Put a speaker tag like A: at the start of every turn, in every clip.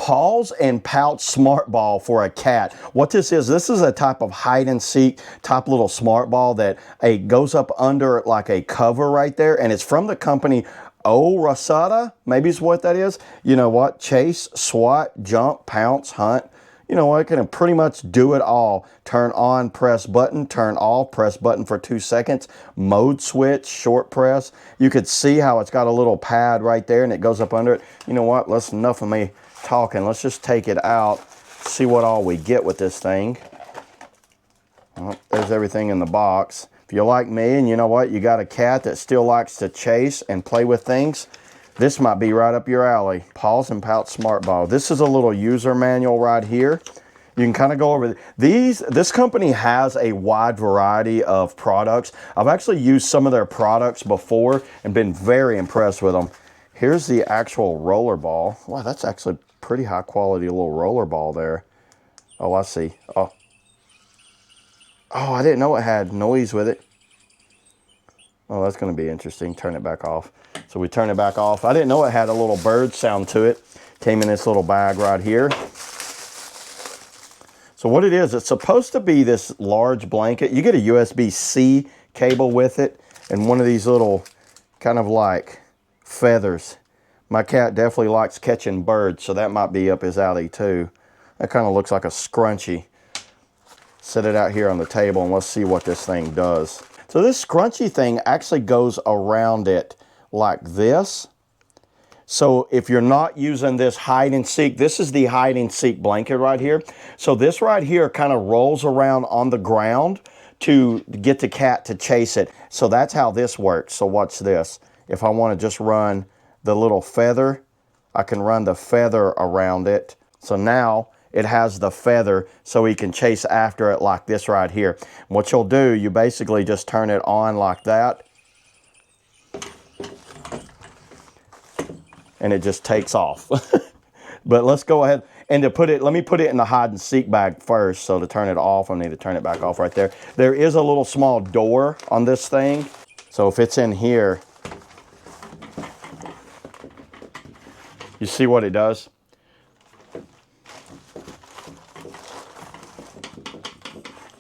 A: Paws and Pouch Smart Ball for a cat. What this is a type of hide and seek type little smart ball that goes up under like a cover right there, and it's from the company ORSDA, maybe is what that is. You know what? Chase, swat, jump, pounce, hunt. You know what? It can pretty much do it all. Turn on, press button, turn off, press button for 2 seconds. Mode switch, short press. You could see how it's got a little pad right there and it goes up under it. You know what? That's enough of me talking. Let's just take it out, see what all we get with this thing. Well, there's everything in the box. If you're like me and you know what, you got a cat that still likes to chase and play with things, this might be right up your alley. Paws and Pouch Smart Ball. This is a little user manual right here. You can kind of go over these. This company has a wide variety of products. I've actually used some of their products before and been very impressed with them. Here's the actual roller ball. Wow, that's actually pretty high quality little roller ball there. Oh, I see. Oh, I didn't know it had noise with it. Oh, that's going to be interesting. Turn it back off. So we turn it back off. I didn't know it had a little bird sound to it. Came in this little bag right here. So what it is, it's supposed to be this large blanket. You get a USB-C cable with it and one of these little kind of like feathers. My cat definitely likes catching birds, so that might be up his alley too. That kind of looks like a scrunchie. Set it out here on the table and let's see what this thing does. So this scrunchy thing actually goes around it like this. So if you're not using this hide and seek, this is the hide and seek blanket right here. So this right here kind of rolls around on the ground to get the cat to chase it. So that's how this works. So watch this. If I want to just run the little feather, I can run the feather around it. So now it has the feather so he can chase after it like this right here. And what you'll do, you basically just turn it on like that. And it just takes off. But let's go ahead and to put it, let me put it in the hide and seek bag first. So to turn it off, I need to turn it back off right there. There is a little small door on this thing. So if it's in here, you see what it does?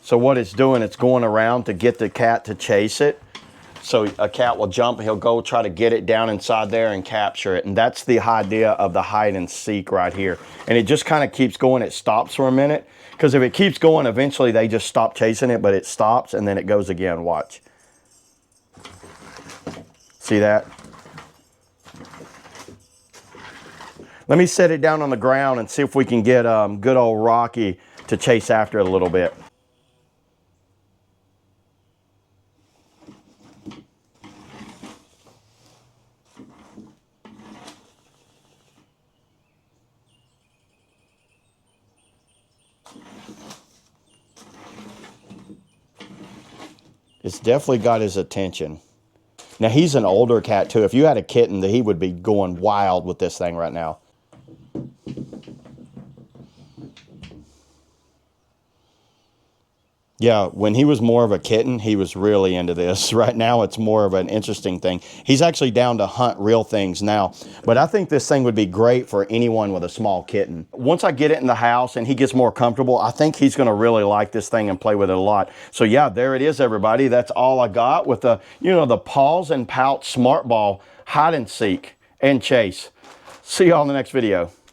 A: So what it's doing, it's going around to get the cat to chase it. So a cat will jump, he'll go try to get it down inside there and capture it. And that's the idea of the hide and seek right here. And it just kind of keeps going. It stops for a minute. Because if it keeps going, eventually they just stop chasing it, but it stops and then it goes again. Watch. See that? Let me set it down on the ground and see if we can get good old Rocky to chase after it a little bit. It's definitely got his attention. Now he's an older cat too. If you had a kitten, he would be going wild with this thing right now. Yeah, when he was more of a kitten, he was really into this. Right now, it's more of an interesting thing. He's actually down to hunt real things now. But I think this thing would be great for anyone with a small kitten. Once I get it in the house and he gets more comfortable, I think he's going to really like this thing and play with it a lot. So yeah, there it is, everybody. That's all I got with the, the Paws and Pouch Smart Ball hide and seek and chase. See y'all in the next video.